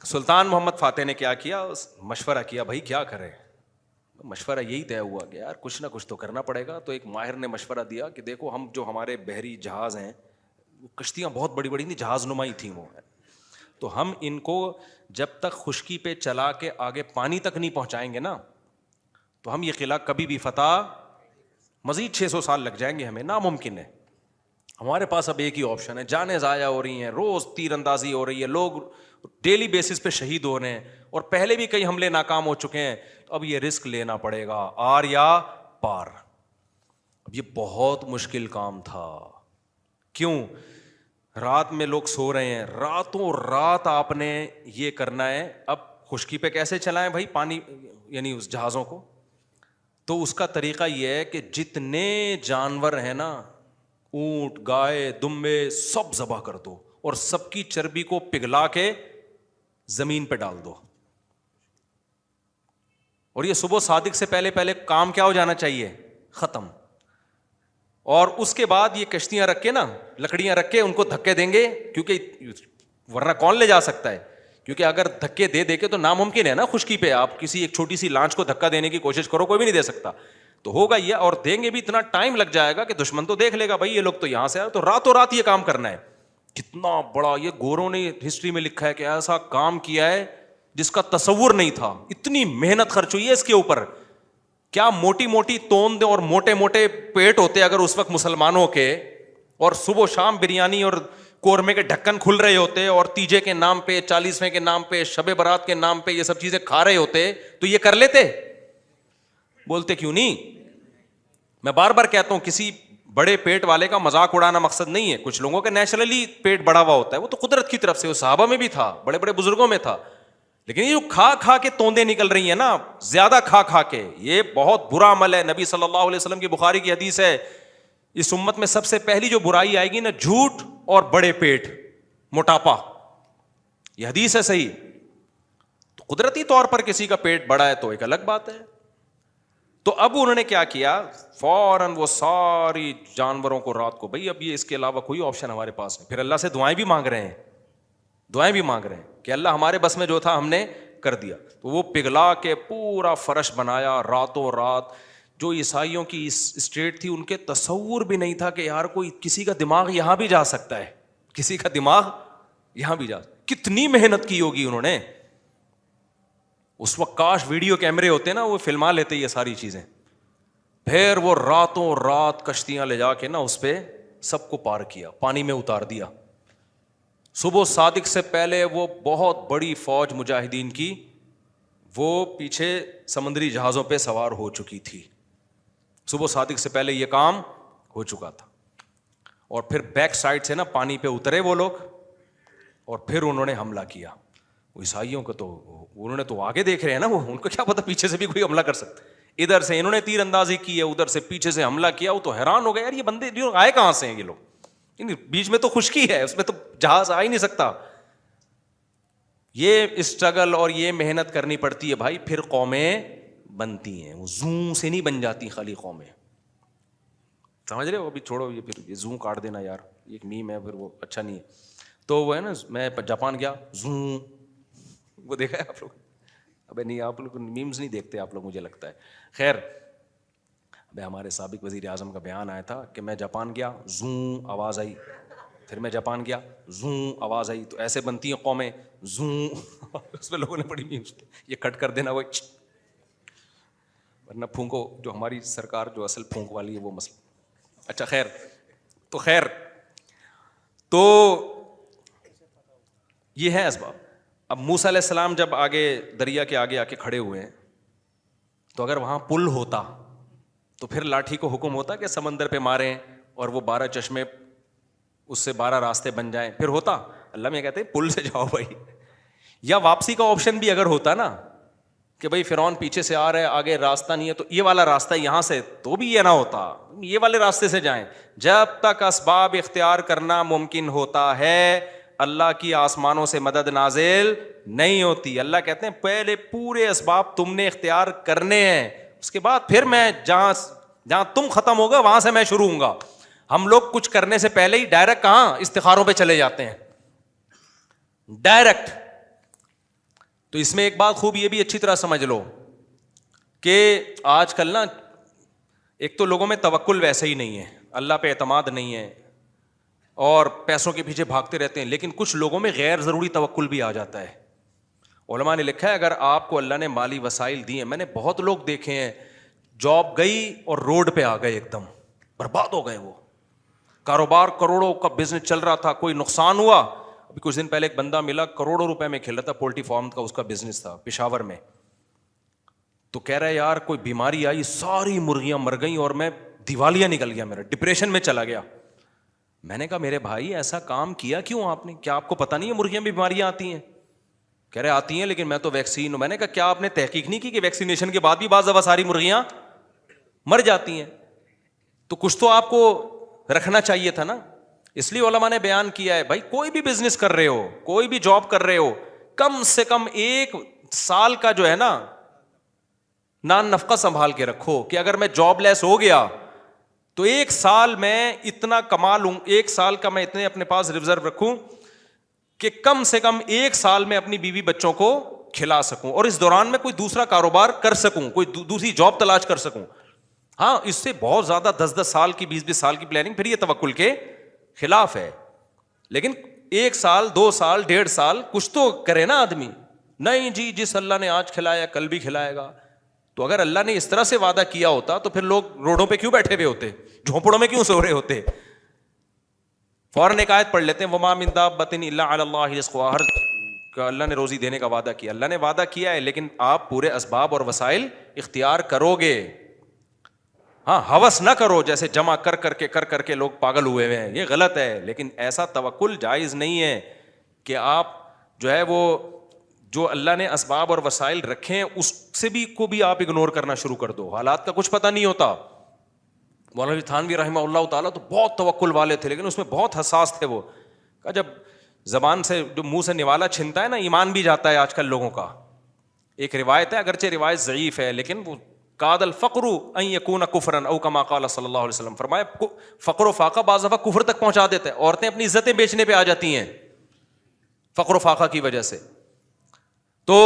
سلطان محمد فاتح نے کیا کیا, مشورہ کیا, بھائی کیا کریں. مشورہ یہی طے ہوا کہ یار کچھ نہ کچھ تو کرنا پڑے گا. تو ایک ماہر نے مشورہ دیا کہ دیکھو ہم جو ہمارے بحری جہاز ہیں, کشتیاں بہت بڑی بڑی تھیں, جہاز نمائی تھیں وہ, تو ہم ان کو جب تک خشکی پہ چلا کے آگے پانی تک نہیں پہنچائیں گے نا, تو ہم یہ قلعہ کبھی بھی فتح, مزید 600 سال لگ جائیں گے, ہمیں ناممکن ہے. ہمارے پاس اب ایک ہی آپشن ہے, جانیں ضائع ہو رہی ہیں, روز تیر اندازی ہو رہی ہے, لوگ ڈیلی بیسس پہ شہید ہو رہے ہیں, اور پہلے بھی کئی حملے ناکام ہو چکے ہیں, تو اب یہ رسک لینا پڑے گا, آر یا پار. اب یہ بہت مشکل کام تھا. کیوں؟ رات میں لوگ سو رہے ہیں, راتوں رات آپ نے یہ کرنا ہے. اب خشکی پہ کیسے چلائیں بھائی پانی, یعنی اس جہازوں کو؟ تو اس کا طریقہ یہ ہے کہ جتنے جانور ہیں نا, اونٹ, گائے, دمبے, سب ذبح کر دو, اور سب کی چربی کو پگھلا کے زمین پہ ڈال دو. اور یہ صبح صادق سے پہلے پہلے کام کیا ہو جانا چاہیے, ختم. اور اس کے بعد یہ کشتیاں رکھ کے نا, لکڑیاں رکھ کے ان کو دھکے دیں گے, کیونکہ ورنہ کون لے جا سکتا ہے, کیونکہ اگر دھکے دے دے کے تو ناممکن ہے نا خشکی پہ آپ کسی ایک چھوٹی سی لانچ کو دھکا دینے کی کوشش کرو, کوئی بھی نہیں دے سکتا. تو ہوگا یہ, اور دیں گے بھی اتنا ٹائم لگ جائے گا کہ دشمن تو دیکھ لے گا بھائی یہ لوگ تو یہاں سے آئے, تو راتوں رات یہ کام کرنا ہے. کتنا بڑا یہ گوروں نے ہسٹری میں لکھا ہے کہ ایسا کام کیا ہے جس کا تصور نہیں تھا. اتنی محنت خرچ ہوئی ہے اس کے اوپر. کیا موٹی موٹی توند اور موٹے موٹے پیٹ ہوتے اگر اس وقت مسلمانوں کے, اور صبح و شام بریانی اور قورمے کے ڈھکن کھل رہے ہوتے اور تیجے کے نام پہ 40ویں کے نام پہ شب برات کے نام پہ یہ سب چیزیں کھا رہے ہوتے تو یہ کر لیتے؟ بولتے کیوں نہیں؟ میں بار بار کہتا ہوں کسی بڑے پیٹ والے کا مذاق اڑانا مقصد نہیں ہے. کچھ لوگوں کا نیچرلی پیٹ بڑا ہوا ہوتا ہے, وہ تو قدرت کی طرف سے, وہ صحابہ میں بھی تھا, بڑے بڑے بزرگوں میں تھا. لیکن یہ جو کھا کھا کے توندے نکل رہی ہیں نا, زیادہ کھا کھا کے, یہ بہت برا عمل ہے. نبی صلی اللہ علیہ وسلم کی بخاری کی حدیث ہے, اس امت میں سب سے پہلی جو برائی آئے گی نا, جھوٹ اور بڑے پیٹ, موٹاپا. یہ حدیث ہے صحیح. تو قدرتی طور پر کسی کا پیٹ بڑا ہے تو ایک الگ بات ہے. تو اب انہوں نے کیا کیا, فوراً وہ ساری جانوروں کو رات کو, بھائی اب یہ اس کے علاوہ کوئی آپشن ہمارے پاس نہیں. پھر اللہ سے دعائیں بھی مانگ رہے ہیں, دعائیں بھی مانگ رہے ہیں کہ اللہ ہمارے بس میں جو تھا ہم نے کر دیا. تو وہ پگھلا کے پورا فرش بنایا راتوں رات. جو عیسائیوں کی اسٹیٹ تھی ان کے تصور بھی نہیں تھا کہ یار کوئی کسی کا دماغ یہاں بھی جا سکتا ہے, کسی کا دماغ یہاں بھی جا. کتنی محنت کی ہوگی انہوں نے اس وقت. کاش ویڈیو کیمرے ہوتے نا, وہ فلما لیتے یہ ساری چیزیں. پھر وہ راتوں رات کشتیاں لے جا کے نا اس پہ سب کو پار کیا, پانی میں اتار دیا. صبح صادق سے پہلے وہ بہت بڑی فوج مجاہدین کی وہ پیچھے سمندری جہازوں پہ سوار ہو چکی تھی. صبح صادق سے پہلے یہ کام ہو چکا تھا. اور پھر بیک سائڈ سے نا پانی پہ اترے وہ لوگ, اور پھر انہوں نے حملہ کیا. وہ عیسائیوں کو تو انہوں نے تو آگے دیکھ رہے ہیں نا, وہ ان کو کیا پتا پیچھے سے بھی کوئی حملہ کر سکتا ہے. ادھر سے انہوں نے تیر اندازی کی ہے, ادھر سے پیچھے سے حملہ کیا. وہ تو حیران ہو گئے, یار یہ بندے آئے کہاں سے ہیں یہ لوگ, بیچ میں تو خشکی ہے, اس میں تو جہاز آ ہی نہیں سکتا. یہ اسٹرگل اور یہ محنت کرنی پڑتی ہے بھائی, پھر قومیں بنتی ہیں. وہ زوں سے نہیں بن جاتی خالی قومیں, سمجھ رہے ہو. ابھی چھوڑو یہ, پھر یہ زوں کاٹ دینا یار, ایک میم ہے, پھر وہ اچھا نہیں ہے. تو وہ ہے نا, میں جاپان گیا, زوں, وہ دیکھا ہے آپ لوگ؟ ابے نہیں, آپ لوگ میمز نہیں دیکھتے آپ لوگ, مجھے لگتا ہے. خیر, ابھی ہمارے سابق وزیر اعظم کا بیان آیا تھا کہ میں جاپان گیا, زوں آواز آئی. پھر میں جاپان گیا, زوں آواز آئی. تو ایسے بنتی ہیں قومیں, زوں. اس پہ لوگوں نے بڑی میمز, یہ کٹ کر دینا, وہ ورنہ پھونکو, جو ہماری سرکار جو اصل پھونک والی ہے وہ مسئلہ. اچھا خیر, تو خیر, تو یہ ہے اسباب. اب موسیٰ علیہ السلام جب آگے دریا کے آگے آ کے کھڑے ہوئے ہیں, تو اگر وہاں پل ہوتا تو پھر لاٹھی کو حکم ہوتا کہ سمندر پہ ماریں اور وہ 12 چشمے اس سے 12 راستے بن جائیں, پھر ہوتا. اللہ میں کہتے ہیں پل سے جاؤ بھائی. یا واپسی کا آپشن بھی اگر ہوتا نا کہ بھائی فرعون پیچھے سے آ رہا ہے, آگے راستہ نہیں ہے, تو یہ والا راستہ یہاں سے, تو بھی یہ نہ ہوتا, یہ والے راستے سے جائیں. جب تک اسباب اختیار کرنا ممکن ہوتا ہے, اللہ کی آسمانوں سے مدد نازل نہیں ہوتی. اللہ کہتے ہیں پہلے پورے اسباب تم نے اختیار کرنے ہیں, اس کے بعد پھر میں جہاں تم ختم ہوگا وہاں سے میں شروع ہوں گا. ہم لوگ کچھ کرنے سے پہلے ہی ڈائریکٹ کہاں استخاروں پہ چلے جاتے ہیں, ڈائریکٹ. تو اس میں ایک بات خوب یہ بھی اچھی طرح سمجھ لو کہ آج کل نا ایک تو لوگوں میں توکل ویسے ہی نہیں ہے, اللہ پہ اعتماد نہیں ہے, اور پیسوں کے پیچھے بھاگتے رہتے ہیں. لیکن کچھ لوگوں میں غیر ضروری توکل بھی آ جاتا ہے. علماء نے لکھا ہے اگر آپ کو اللہ نے مالی وسائل دیے, میں نے بہت لوگ دیکھے ہیں جاب گئی اور روڈ پہ آ گئے, ایک دم برباد ہو گئے. وہ کاروبار کروڑوں کا بزنس چل رہا تھا, کوئی نقصان ہوا. ابھی کچھ دن پہلے ایک بندہ ملا, کروڑوں روپے میں کھیل رہا تھا, پولٹری فارم کا اس کا بزنس تھا پشاور میں. تو کہہ رہا ہے یار کوئی بیماری آئی, ساری مرغیاں مر گئیں اور میں دیوالیہ نکل گیا, میرا ڈپریشن میں چلا گیا. میں نے کہا میرے بھائی ایسا کام کیا کیوں آپ نے, کیا آپ کو پتہ نہیں ہے مرغیاں میں بیماریاں آتی ہیں؟ کہہ رہے آتی ہیں لیکن میں تو ویکسین ہوں. میں نے کہا کیا آپ نے تحقیق نہیں کی کہ ویکسینیشن کے بعد بھی بعض دفعہ ساری مرغیاں مر جاتی ہیں؟ تو کچھ تو آپ کو رکھنا چاہیے تھا نا. اس لیے علماء نے بیان کیا ہے بھائی کوئی بھی بزنس کر رہے ہو, کوئی بھی جاب کر رہے ہو, کم سے کم 1 سال کا جو ہے نا نان نفقہ سنبھال کے رکھو کہ اگر میں جاب لیس ہو گیا تو 1 سال میں اتنا کما لوں, 1 سال کا میں اتنے اپنے پاس ریزرو رکھوں کہ کم سے کم 1 سال میں اپنی بیوی بچوں کو کھلا سکوں, اور اس دوران میں کوئی دوسرا کاروبار کر سکوں, کوئی دوسری جاب تلاش کر سکوں. ہاں اس سے بہت زیادہ 10-10 سال کی 20-20 سال کی پلاننگ پھر یہ توکل کے خلاف ہے. لیکن 1 سال 2 سال 1.5 سال کچھ تو کرے نا آدمی. نہیں جی جس اللہ نے آج کھلایا کل بھی کھلائے گا. تو اگر اللہ نے اس طرح سے وعدہ کیا ہوتا تو پھر لوگ روڈوں پہ کیوں بیٹھے ہوئے ہوتے, جھونپڑوں میں کیوں سو رہے ہوتے, فوراً ایک آیت پڑھ لیتے ہیں وما من دابۃ الا علی اللہ رزقها، ہر کا اللہ نے روزی دینے کا وعدہ کیا، اللہ نے وعدہ کیا ہے، لیکن آپ پورے اسباب اور وسائل اختیار کرو گے. ہاں ہوس نہ کرو جیسے جمع کر کر کے لوگ پاگل ہوئے ہوئے ہیں، یہ غلط ہے. لیکن ایسا توکل جائز نہیں ہے کہ آپ جو ہے وہ جو اللہ نے اسباب اور وسائل رکھے ہیں اس سے بھی کو بھی آپ اگنور کرنا شروع کر دو. حالات کا کچھ پتہ نہیں ہوتا. مولانا تھانوی رحمہ اللہ تعالیٰ تو بہت توکل والے تھے لیکن اس میں بہت حساس تھے. وہ کہ جب زبان سے جو منہ سے نوالا چھنتا ہے نا ایمان بھی جاتا ہے آج کل لوگوں کا. ایک روایت ہے، اگرچہ روایت ضعیف ہے لیکن وہ قاد الفقر ان یکون کفرا او کما قال صلی اللہ علیہ وسلم، فرمایا فقر و فاقہ بعض دفعہ کفر تک پہنچا دیتا ہے. عورتیں اپنی عزتیں بیچنے پہ آ جاتی ہیں فقر و فاقہ کی وجہ سے. تو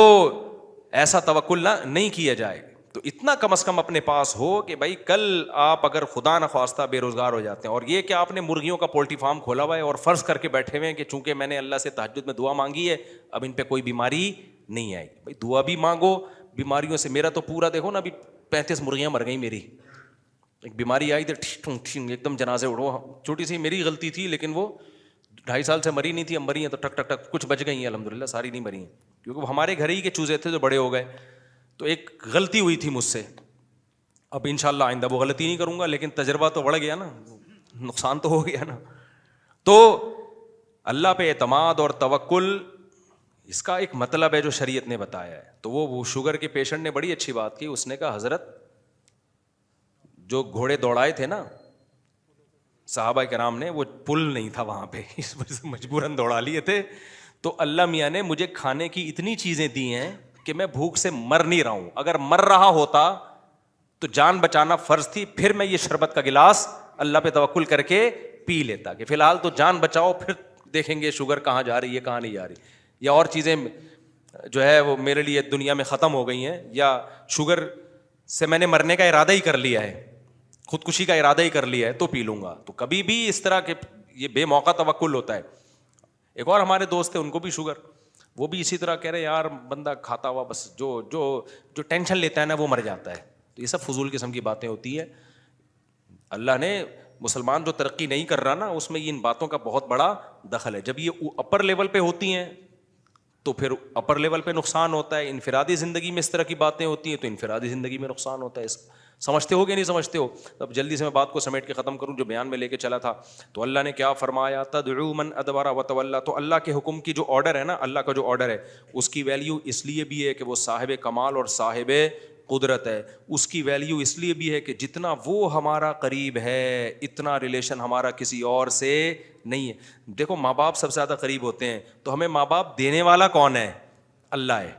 ایسا توکل نہیں کیا جائے. تو اتنا کم از کم اپنے پاس ہو کہ بھائی کل آپ اگر خدا نخواستہ بے روزگار ہو جاتے ہیں، اور یہ کہ آپ نے مرغیوں کا پولٹری فارم کھولا ہوا ہے اور فرض کر کے بیٹھے ہوئے ہیں کہ چونکہ میں نے اللہ سے تہجد میں دعا مانگی ہے اب ان پہ کوئی بیماری نہیں آئے گی. بھائی دعا بھی مانگو بیماریوں سے. میرا تو پورا دیکھو نا ابھی 35 مرغیاں مر گئیں میری. ایک بیماری آئی تو ایک دم جنازے اڑو. چھوٹی سی میری غلطی تھی لیکن وہ 2.5 سال سے مری نہیں تھی، اب مری ہیں تو ٹک ٹک ٹک کچھ بچ گئی ہیں الحمدللہ، ساری نہیں مری ہیں کیونکہ وہ ہمارے گھر ہی کے چوزے تھے جو بڑے ہو گئے. تو ایک غلطی ہوئی تھی مجھ سے، اب انشاءاللہ آئندہ وہ غلطی نہیں کروں گا. لیکن تجربہ تو بڑھ گیا نا، نقصان تو ہو گیا نا. تو اللہ پہ اعتماد اور توکل اس کا ایک مطلب ہے جو شریعت نے بتایا ہے. تو وہ شوگر کے پیشنٹ نے بڑی اچھی بات کی. اس نے کہا حضرت جو گھوڑے دوڑائے تھے نا صحابہ کرام نے، وہ پل نہیں تھا وہاں پہ، اس وجہ سے مجبوراً دوڑا لیے تھے. تو اللہ میاں نے مجھے کھانے کی اتنی چیزیں دی ہیں کہ میں بھوک سے مر نہیں رہا ہوں. اگر مر رہا ہوتا تو جان بچانا فرض تھی، پھر میں یہ شربت کا گلاس اللہ پہ توکل کر کے پی لیتا کہ فی الحال تو جان بچاؤ، پھر دیکھیں گے شوگر کہاں جا رہی ہے کہاں نہیں جا رہی، یا اور چیزیں جو ہے وہ میرے لیے دنیا میں ختم ہو گئی ہیں، یا شوگر سے میں نے مرنے کا ارادہ ہی کر لیا ہے، خودکشی کا ارادہ ہی کر لیا ہے تو پی لوں گا. تو کبھی بھی اس طرح کے یہ بے موقع توکل ہوتا ہے. ایک اور ہمارے دوست تھے ان کو بھی شوگر، وہ بھی اسی طرح کہہ رہے یار بندہ کھاتا ہوا بس جو جو جو ٹینشن لیتا ہے نا وہ مر جاتا ہے. تو یہ سب فضول قسم کی باتیں ہوتی ہے. اللہ نے مسلمان جو ترقی نہیں کر رہا نا اس میں ان باتوں کا بہت بڑا دخل ہے. جب یہ اپر لیول پہ ہوتی ہیں تو پھر اپر لیول پہ نقصان ہوتا ہے. انفرادی زندگی میں اس طرح کی باتیں ہوتی ہیں تو انفرادی زندگی میں نقصان ہوتا ہے. سمجھتے ہو کہ نہیں سمجھتے ہو؟ اب جلدی سے میں بات کو سمیٹ کے ختم کروں جو بیان میں لے کے چلا تھا. تو اللہ نے کیا فرمایا؟ تدعو من ادبر وتولى. تو اللہ کے حکم کی جو آرڈر ہے نا، اللہ کا جو آرڈر ہے اس کی ویلیو اس لیے بھی ہے کہ وہ صاحب کمال اور صاحب قدرت ہے. اس کی ویلیو اس لیے بھی ہے کہ جتنا وہ ہمارا قریب ہے اتنا ریلیشن ہمارا کسی اور سے نہیں ہے. دیکھو ماں باپ سب سے زیادہ قریب ہوتے ہیں تو ہمیں ماں باپ دینے والا کون ہے؟ اللہ ہے.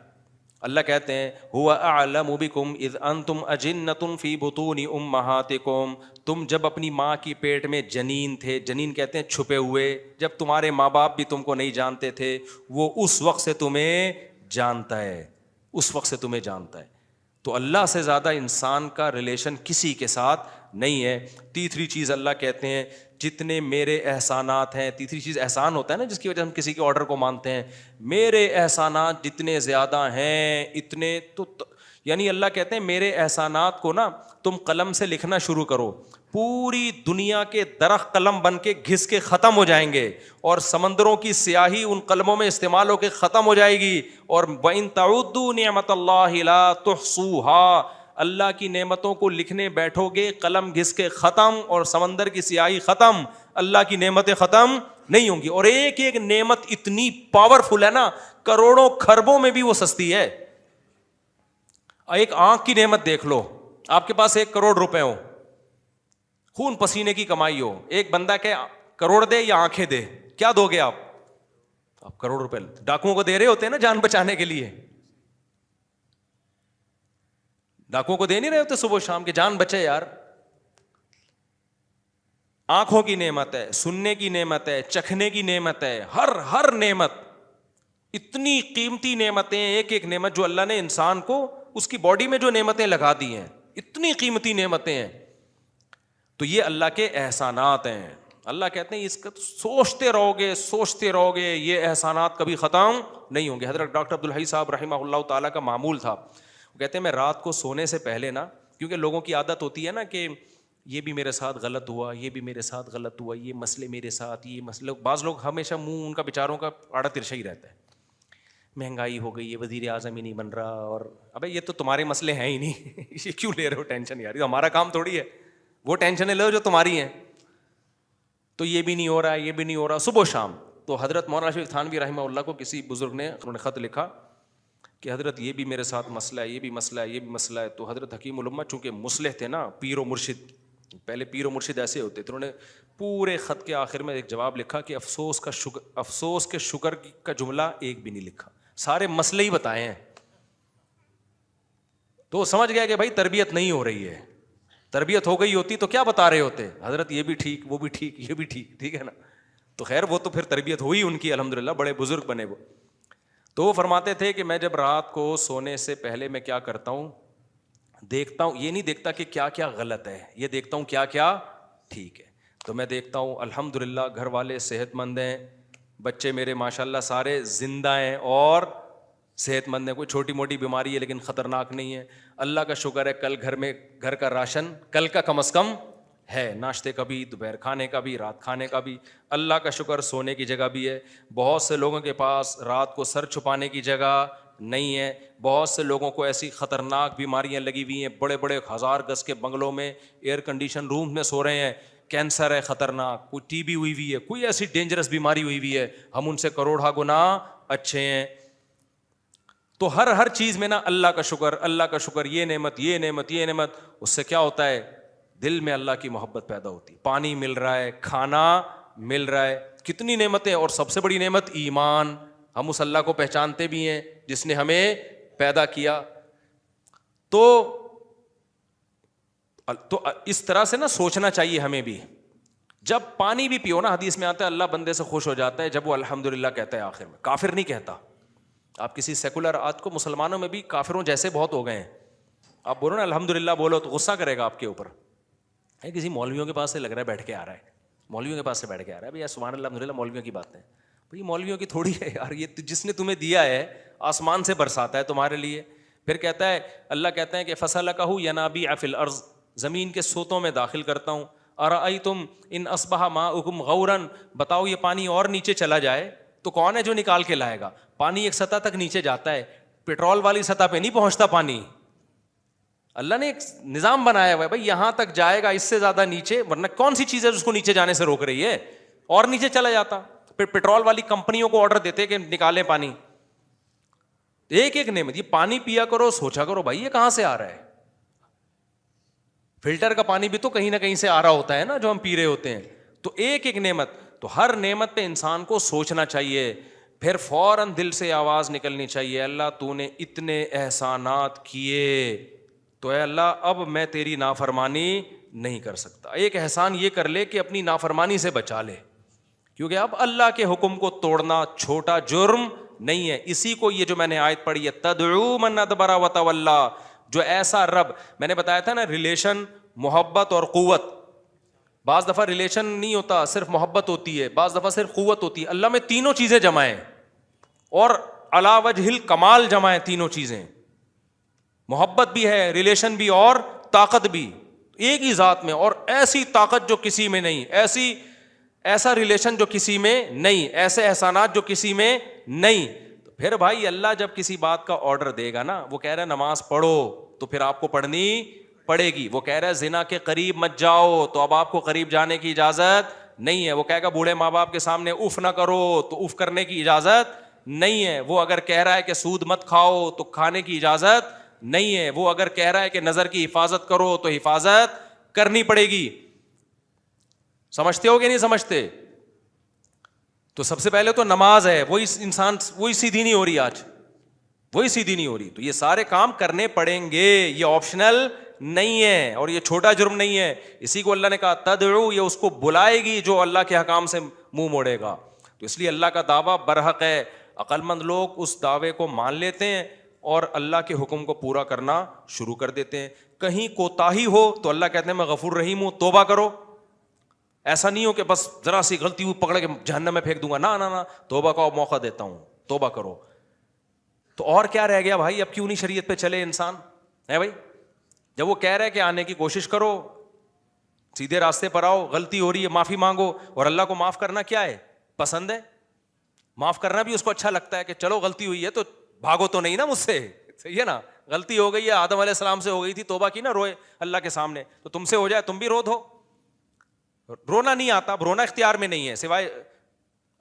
اللہ کہتے ہیں هو اعلم بكم اذ انتم اجنة في بطون امهاتكم. تم جب اپنی ماں کی پیٹ میں جنین تھے، جنین کہتے ہیں چھپے ہوئے، جب تمہارے ماں باپ بھی تم کو نہیں جانتے تھے، وہ اس وقت سے تمہیں جانتا ہے، اس وقت سے تمہیں جانتا ہے. تو اللہ سے زیادہ انسان کا ریلیشن کسی کے ساتھ نہیں ہے. تیسری چیز اللہ کہتے ہیں جتنے میرے احسانات ہیں، تیسری چیز احسان ہوتا ہے نا جس کی وجہ ہم کسی کے آرڈر کو مانتے ہیں. میرے احسانات جتنے زیادہ ہیں اتنے تو یعنی اللہ کہتے ہیں میرے احسانات کو نا تم قلم سے لکھنا شروع کرو، پوری دنیا کے درخت قلم بن کے گھس کے ختم ہو جائیں گے اور سمندروں کی سیاہی ان قلموں میں استعمال ہو کے ختم ہو جائے گی. اور وَإِن تَعُدُّوا نِعْمَةَ اللَّهِ لَا تُحْصُوهَا. اللہ کی نعمتوں کو لکھنے بیٹھو گے قلم گھس کے ختم اور سمندر کی سیاہی ختم، اللہ کی نعمتیں ختم نہیں ہوں گی. اور ایک ایک نعمت اتنی پاورفل ہے نا، کروڑوں خربوں میں بھی وہ سستی ہے. ایک آنکھ کی نعمت دیکھ لو، آپ کے پاس 1 کروڑ روپے ہو، خون پسینے کی کمائی ہو، ایک بندہ کہ کروڑ دے یا آنکھیں دے، کیا دو گے آپ؟ آپ کروڑ روپے ڈاکوؤں کو دے رہے ہوتے ہیں نا جان بچانے کے لیے. ڈاکوؤں کو دے نہیں رہے ہوتے صبح شام کے جان بچے یار. آنکھوں کی نعمت ہے، سننے کی نعمت ہے، چکھنے کی نعمت ہے، ہر نعمت اتنی قیمتی نعمتیں، ایک ایک نعمت جو اللہ نے انسان کو اس کی باڈی میں جو نعمتیں لگا دی ہیں اتنی قیمتی نعمتیں ہیں. تو یہ اللہ کے احسانات ہیں. اللہ کہتے ہیں اس کا سوچتے رہو گے یہ احسانات کبھی ختم نہیں ہوں گے. حضرت ڈاکٹر عبدالحی صاحب رحمہ اللہ تعالیٰ کا معمول تھا، وہ کہتے ہیں میں رات کو سونے سے پہلے نا، کیونکہ لوگوں کی عادت ہوتی ہے نا کہ یہ بھی میرے ساتھ غلط ہوا, یہ بھی میرے ساتھ غلط ہوا, یہ مسئلے میرے ساتھ, یہ مسئلے. بعض لوگ ہمیشہ منہ ان کا بیچاروں کا آڑا ترچھا ہی رہتا ہے, مہنگائی ہو گئی, یہ وزیر اعظم ہی نہیں بن رہا, اور ابے یہ تو تمہارے مسئلے ہیں ہی نہیں, یہ کیوں لے رہے ہو ٹینشن یار, یہ ہمارا کام تھوڑی ہے, وہ ٹینشنیں لو جو تمہاری ہیں. تو یہ بھی نہیں ہو رہا, یہ بھی نہیں ہو رہا, صبح و شام. تو حضرت مولانا شفیق تھانوی رحمہ اللہ کو کسی بزرگ نے انہوں نے خط لکھا کہ حضرت یہ بھی میرے ساتھ مسئلہ ہے, یہ بھی مسئلہ ہے, یہ بھی مسئلہ ہے. تو حضرت حکیم الامہ چونکہ مصلح تھے نا, پیر و مرشد, پہلے پیر و مرشد ایسے ہوتے تھے, انہوں نے پورے خط کے آخر میں ایک جواب لکھا کہ افسوس کے شکر کا جملہ ایک بھی نہیں لکھا, سارے مسئلے ہی بتائے ہیں. تو سمجھ گیا کہ بھائی تربیت نہیں ہو رہی ہے, تربیت ہو گئی ہوتی تو کیا بتا رہے ہوتے, حضرت یہ بھی ٹھیک, وہ بھی ٹھیک, یہ بھی ٹھیک, ٹھیک ہے نا. تو خیر وہ تو پھر تربیت ہوئی ان کی الحمدللہ, بڑے بزرگ بنے وہ. تو وہ فرماتے تھے کہ میں جب رات کو سونے سے پہلے میں کیا کرتا ہوں, دیکھتا ہوں, یہ نہیں دیکھتا کہ کیا کیا غلط ہے, یہ دیکھتا ہوں کیا کیا ٹھیک ہے. تو میں دیکھتا ہوں الحمدللہ گھر والے صحت مند ہیں, بچے میرے ماشاءاللہ سارے زندہ ہیں اور صحت مند ہیں, کوئی چھوٹی موٹی بیماری ہے لیکن خطرناک نہیں ہے. اللہ کا شکر ہے کل گھر کا راشن کل کا کم از کم ہے, ناشتے کا بھی, دوپہر کھانے کا بھی, رات کھانے کا بھی. اللہ کا شکر سونے کی جگہ بھی ہے. بہت سے لوگوں کے پاس رات کو سر چھپانے کی جگہ نہیں ہے, بہت سے لوگوں کو ایسی خطرناک بیماریاں لگی ہوئی ہیں, بڑے بڑے 1000 گز کے بنگلوں میں ایئر کنڈیشن روم میں سو رہے ہیں, کینسر ہے خطرناک, کوئی ٹی بی ہوئی ہوئی ہے, کوئی ایسی ڈینجرس بیماری ہوئی ہوئی ہے, ہم ان سے کروڑا گنا اچھے ہیں. تو ہر چیز میں نا اللہ کا شکر, اللہ کا شکر, یہ نعمت, یہ نعمت, یہ نعمت. اس سے کیا ہوتا ہے, دل میں اللہ کی محبت پیدا ہوتی. پانی مل رہا ہے, کھانا مل رہا ہے, کتنی نعمتیں. اور سب سے بڑی نعمت ایمان, ہم اس اللہ کو پہچانتے بھی ہیں جس نے ہمیں پیدا کیا. تو اس طرح سے نا سوچنا چاہیے ہمیں بھی. جب پانی بھی پیو نا, حدیث میں آتا ہے اللہ بندے سے خوش ہو جاتا ہے جب وہ الحمدللہ کہتا ہے آخر میں, کافر نہیں کہتا. آپ کسی سیکولر, آج کو مسلمانوں میں بھی کافروں جیسے بہت ہو گئے ہیں, آپ بولو نا الحمدللہ بولو تو غصہ کرے گا آپ کے اوپر. کسی مولویوں کے پاس سے لگ رہا ہے بیٹھ کے آ رہا ہے, مولویوں کے پاس سے بیٹھ کے آ رہا ہے, بھائی سبحان اللہ الحمدللہ مولویوں کی باتیں. بھائی مولویوں کی تھوڑی ہے یار, یہ جس نے تمہیں دیا ہے آسمان سے برساتا ہے تمہارے لیے. پھر کہتا ہے, اللہ کہتا ہے کہ فسلکہ ینابیع فی الارض, زمین کے سوتوں میں داخل کرتا ہوں. ارأیتم ان اصبح ماؤکم غورا, بتاؤ یہ پانی اور نیچے چلا جائے تو کون ہے جو نکال کے لائے گا. پانی ایک سطح تک نیچے جاتا ہے, پیٹرول والی سطح پہ نہیں پہنچتا پانی. اللہ نے ایک نظام بنایا ہوا ہے, بھائی یہاں تک جائے گا, اس سے زیادہ نیچے, ورنہ کون سی چیز ہے جس کو نیچے جانے سے روک رہی ہے, اور نیچے چلا جاتا. پھر پیٹرول والی کمپنیوں کو آرڈر دیتے کہ نکالیں پانی. ایک ایک نعمت, یہ پانی پیا کرو, سوچا کرو بھائی یہ کہاں سے آ رہا ہے. فلٹر کا پانی بھی تو کہیں نہ کہیں سے آ رہا ہوتا ہے نا جو ہم پی رہے ہوتے ہیں. تو ایک ایک نعمت, تو ہر نعمت پہ انسان کو سوچنا چاہیے. پھر فوراً دل سے آواز نکلنی چاہیے, اللہ تو نے اتنے احسانات کیے, تو اے اللہ اب میں تیری نافرمانی نہیں کر سکتا. ایک احسان یہ کر لے کہ اپنی نافرمانی سے بچا لے, کیونکہ اب اللہ کے حکم کو توڑنا چھوٹا جرم نہیں ہے. اسی کو یہ جو میں نے آیت پڑھی ہے, تدعو من ادبر وتولی, جو ایسا رب, میں نے بتایا تھا نا ریلیشن, محبت اور قوت. بعض دفعہ ریلیشن نہیں ہوتا, صرف محبت ہوتی ہے, بعض دفعہ صرف قوت ہوتی ہے. اللہ میں تینوں چیزیں جمع ہیں, اور علی وجہ الکمال جمع ہیں تینوں چیزیں. محبت بھی ہے, ریلیشن بھی, اور طاقت بھی, ایک ہی ذات میں. اور ایسی طاقت جو کسی میں نہیں, ایسا ریلیشن جو کسی میں نہیں, ایسے احسانات جو کسی میں نہیں. تو پھر بھائی اللہ جب کسی بات کا آرڈر دے گا نا, وہ کہہ رہا ہے نماز پڑھو, تو پھر آپ کو پڑھنی پڑے گی. وہ کہہ رہا ہے زنا کے قریب مت جاؤ, تو اب آپ کو قریب جانے کی اجازت نہیں ہے. وہ کہے گا بوڑھے ماں باپ کے سامنے اف نہ کرو, تو اف کرنے کی اجازت نہیں ہے. وہ اگر کہہ رہا ہے کہ سود مت کھاؤ, تو کھانے کی اجازت نہیں ہے. وہ اگر کہہ رہا ہے کہ نظر کی حفاظت کرو, تو حفاظت کرنی پڑے گی. سمجھتے ہو کہ نہیں سمجھتے؟ تو سب سے پہلے تو نماز ہے, وہی انسان وہی سیدھی نہیں ہو رہی, آج وہی سیدھی نہیں ہو رہی. تو یہ سارے کام کرنے پڑیں گے, یہ آپشنل نہیں ہے, اور یہ چھوٹا جرم نہیں ہے. اسی کو اللہ نے کہا تدعو, یہ اس کو بلائے گی جو اللہ کے حکام سے منہ موڑے گا. تو اس لیے اللہ کا دعویٰ برحق ہے. عقل مند لوگ اس دعوے کو مان لیتے ہیں اور اللہ کے حکم کو پورا کرنا شروع کر دیتے ہیں. کہیں کوتاہی ہو تو اللہ کہتے ہیں میں غفور رحیم ہوں, توبہ کرو. ایسا نہیں ہو کہ بس ذرا سی غلطی ہوئی پکڑ کے جہنم میں پھینک دوں گا, نہ, توبہ کا موقع دیتا ہوں, توبہ کرو. تو اور کیا رہ گیا بھائی, اب کیوں نہیں شریعت پہ چلے انسان ہے بھائی؟ جب وہ کہہ رہے کہ آنے کی کوشش کرو, سیدھے راستے پر آؤ, غلطی ہو رہی ہے معافی مانگو. اور اللہ کو معاف کرنا کیا ہے, پسند ہے. معاف کرنا بھی اس کو اچھا لگتا ہے کہ چلو غلطی ہوئی ہے تو بھاگو تو نہیں نا مجھ سے, صحیح ہے نا. غلطی ہو گئی ہے, آدم علیہ السلام سے ہو گئی تھی, توبہ کی نا, روئے اللہ کے سامنے, تو تم سے ہو جائے تم بھی رو دو. رونا نہیں آتا, رونا اختیار میں نہیں ہے, سوائے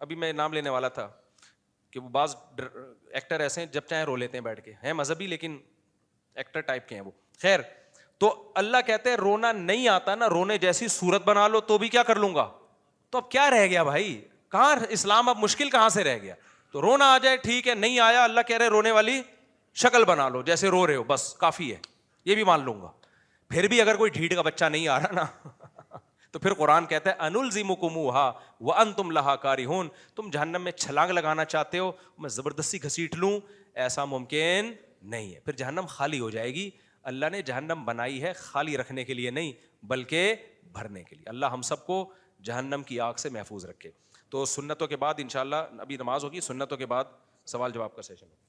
ابھی میں نام لینے والا تھا کہ وہ بعض ایکٹر ایسے ہیں جب چاہیں رو لیتے ہیں بیٹھ کے, ہیں مذہبی لیکن ایکٹر ٹائپ کے ہیں وہ. خیر, تو اللہ کہتے ہیں رونا نہیں آتا نا, رونے جیسی صورت بنا لو تو بھی کیا کر لوں گا. تو اب کیا رہ گیا بھائی, کہاں اسلام اب مشکل کہاں سے رہ گیا. تو رونا آ جائے ٹھیک ہے, نہیں آیا اللہ کہہ رہے رونے والی شکل بنا لو جیسے رو رہے ہو, بس کافی ہے, یہ بھی مان لوں گا. پھر بھی اگر کوئی ڈھیٹ کا بچہ نہیں آ رہا نا تو پھر قرآن کہتا ہے انلزمکموها وانتم لها کارہون, تم جہنم میں چھلانگ لگانا چاہتے ہو, میں زبردستی گھسیٹ لوں, ایسا ممکن نہیں ہے. پھر جہنم خالی ہو جائے گی. اللہ نے جہنم بنائی ہے خالی رکھنے کے لیے نہیں بلکہ بھرنے کے لیے. اللہ ہم سب کو جہنم کی آگ سے محفوظ رکھے. تو سنتوں کے بعد انشاءاللہ ابھی نماز ہوگی, سنتوں کے بعد سوال جواب کا سیشن ہوگا.